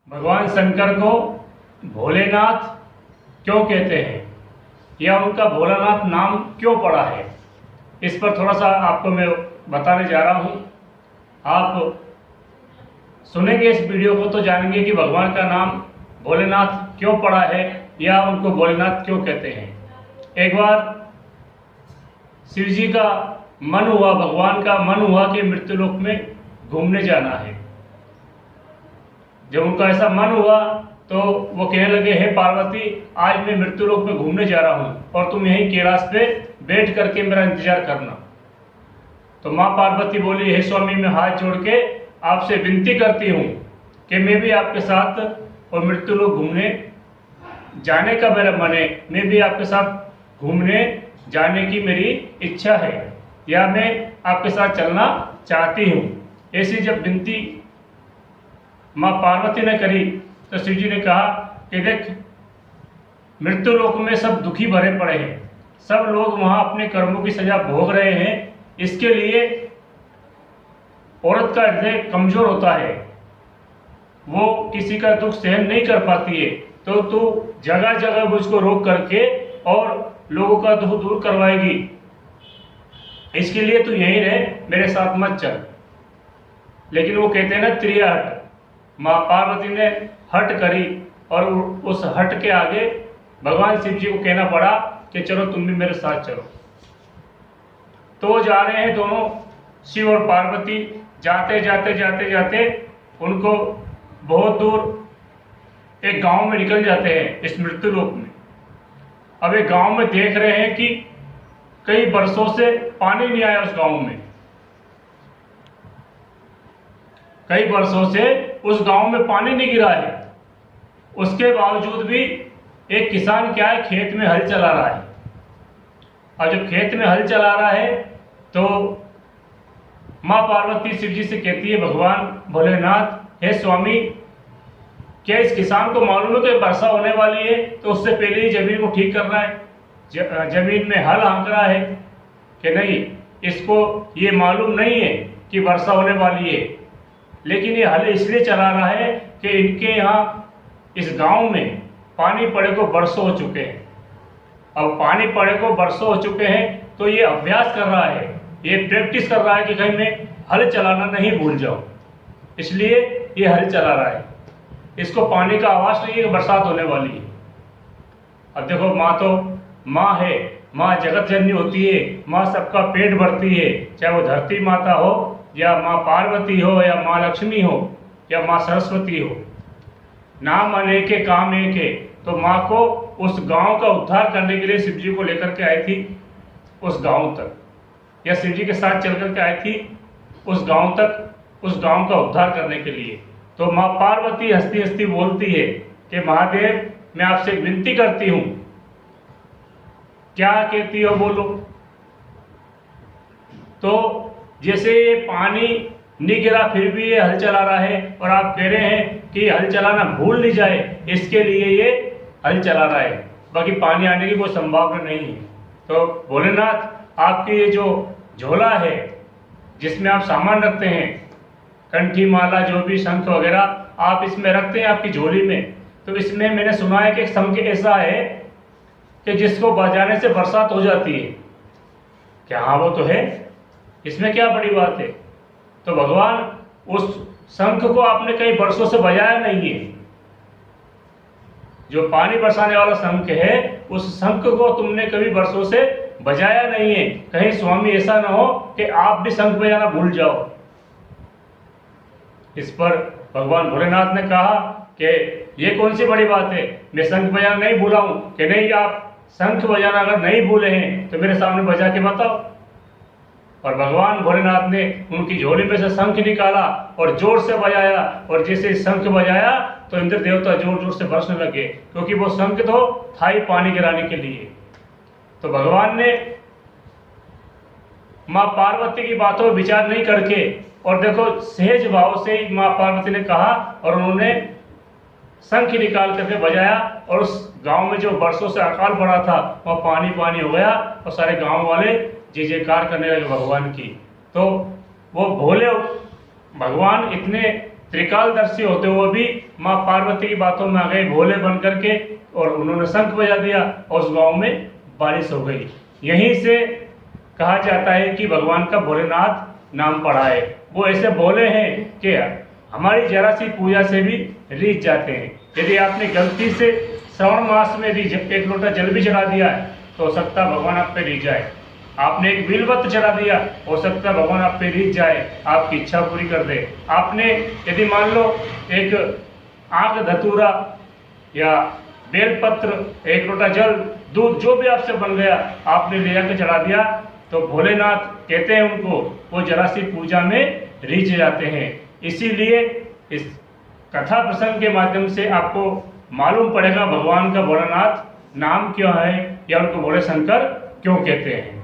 भगवान शंकर को भोलेनाथ क्यों कहते हैं या उनका भोलानाथ नाम क्यों पड़ा है, इस पर थोड़ा सा आपको मैं बताने जा रहा हूँ। आप सुनेंगे इस वीडियो को तो जानेंगे कि भगवान का नाम भोलेनाथ क्यों पड़ा है या उनको भोलेनाथ क्यों कहते हैं। एक बार शिव जी का मन हुआ, भगवान का मन हुआ कि मृत्युलोक में घूमने जाना है। जब उनका ऐसा मन हुआ तो वो कहने लगे, हे पार्वती, आज मैं मृत्युलोक में घूमने जा रहा हूँ और तुम यहीं कैलाश पे बैठ करके मेरा इंतजार करना। तो माँ पार्वती बोली, हे स्वामी, मैं हाथ जोड़ के आपसे विनती करती हूँ कि मैं भी आपके साथ और मृत्युलोक घूमने जाने का मेरा मन है, मैं भी आपके साथ घूमने जाने की मेरी इच्छा है या मैं आपके साथ चलना चाहती हूँ। ऐसी जब विनती माँ पार्वती ने करी तो शिव जी ने कहा कि देख, मृत्युलोक में सब दुखी भरे पड़े हैं, सब लोग वहां अपने कर्मों की सजा भोग रहे हैं। इसके लिए औरत का हृदय कमजोर होता है, वो किसी का दुख सहन नहीं कर पाती है। तो तू जगह जगह उसको रोक करके और लोगों का दुख दूर करवाएगी। इसके लिए तू यहीं रहे, मेरे साथ मत चल। लेकिन वो कहते हैं ना, त्रिया हट। माँ पार्वती ने हट करी और उस हट के आगे भगवान शिव जी को कहना पड़ा कि चलो तुम भी मेरे साथ चलो। तो जा रहे हैं दोनों, शिव और पार्वती। जाते जाते जाते जाते उनको बहुत दूर एक गांव में निकल जाते हैं, इस मृत्युलोक में। अब एक गांव में देख रहे हैं कि कई वर्षों से पानी नहीं आया उस गांव में। कई वर्षों से उस गांव में पानी नहीं गिरा है। उसके बावजूद भी एक किसान क्या है, खेत में हल चला रहा है। और जब खेत में हल चला रहा है तो माँ पार्वती शिव जी से कहती है, भगवान भोलेनाथ, हे स्वामी, क्या इस किसान को मालूम है कि वर्षा होने वाली है, तो उससे पहले ही जमीन को ठीक करना है। जमीन में हल हाँक रहा है कि नहीं, इसको ये मालूम नहीं है कि वर्षा होने वाली है, लेकिन ये हल इसलिए चला रहा है कि इनके यहाँ इस गांव में पानी पड़े को बरसों हो चुके हैं। अब पानी पड़े को बरसों हो चुके हैं तो ये अभ्यास कर रहा है, ये प्रैक्टिस कर रहा है कि कहीं मैं हल चलाना नहीं भूल जाऊं, इसलिए ये हल चला रहा है। इसको पानी का आवाज नहीं है कि बरसात होने वाली है। अब देखो, माँ तो माँ है, माँ जगत जननी होती है, माँ सबका पेट भरती है, चाहे वो धरती माता हो या माँ पार्वती हो या माँ लक्ष्मी हो या माँ सरस्वती हो। नाम अनेक है, काम एक है। तो माँ को उस गांव का उद्धार करने के लिए शिव जी को लेकर के आई थी उस गांव तक, या शिव जी के साथ चल करके आई थी उस गांव तक, उस गांव का उद्धार करने के लिए। तो माँ पार्वती हंसती हंसती बोलती है कि महादेव, मैं आपसे विनती करती हूँ। क्या कहती हो, बोलो। तो जैसे ये पानी नहीं गिरा फिर भी ये हल चला रहा है और आप कह रहे हैं कि हल चलाना भूल नहीं जाए, इसके लिए ये हल चला रहा है, बाकी पानी आने की कोई संभावना नहीं है। तो भोलेनाथ, आपकी ये जो झोला है जिसमें आप सामान रखते हैं, कंठी माला जो भी शंख वगैरह आप इसमें रखते हैं आपकी झोली में, तो इसमें मैंने सुना है कि एक शंख ऐसा है कि जिसको बजाने से बरसात हो जाती है। क्या? हाँ, वो तो है, इसमें क्या बड़ी बात है। तो भगवान, उस शंख को आपने कई वर्षों से बजाया नहीं है। जो पानी बरसाने वाला शंख है, उस शंख को तुमने कभी वर्षों से बजाया नहीं है। कहीं स्वामी ऐसा ना हो कि आप भी शंख बजाना भूल जाओ। इस पर भगवान भोलेनाथ ने कहा कि ये कौन सी बड़ी बात है, मैं शंख बजाना नहीं भूला हूं। कि नहीं, आप शंख बजाना अगर नहीं भूले हैं तो मेरे सामने बजा के बताओ। और भगवान भोलेनाथ ने उनकी झोली में से शंख निकाला और जोर से बजाया, और जैसे शंख बजाया तो इंद्र देवता जोर जोर से बरसने लगे, क्योंकि वो शंख तो था ही पानी गिराने के लिए। तो भगवान ने माँ पार्वती की बातों में विचार नहीं करके, और देखो सहज भाव से ही माँ पार्वती ने कहा और उन्होंने शंख निकाल करके बजाया, और उस गांव में जो वर्षों से अकाल पड़ा था वह पानी पानी हो गया और सारे गांव वाले जय जयकार करने लगे भगवान की। तो वो भोले भगवान इतने त्रिकालदर्शी होते हुए भी माँ पार्वती की बातों में आ गए भोले बन करके, और उन्होंने शंख बजा दिया और उस गांव में बारिश हो गई। यहीं से कहा जाता है कि भगवान का भोलेनाथ नाम पड़ा है। वो ऐसे भोले हैं कि हमारी जरा सी पूजा से भी रीझ जाते हैं। यदि आपने गलती से श्रावण मास में भी एक लोटा जल भी चढ़ा दिया है तो हो सकता है भगवान आप पे रीझ जाए। आपने एक बिलवत चढ़ा दिया, हो सकता है भगवान आप पे रीझ जाए, आपकी इच्छा पूरी कर दे। आपने यदि मान लो एक आंख धतूरा या बेलपत्र, एक लोटा जल, दूध, जो भी आपसे बन गया आपने ले जाकर चढ़ा दिया, तो भोलेनाथ कहते हैं उनको, वो जरा सी पूजा में रीझ जाते हैं। इसीलिए इस कथा प्रसंग के माध्यम से आपको मालूम पड़ेगा भगवान का भोलेनाथ नाम क्यों है या उनको भोले शंकर क्यों कहते हैं।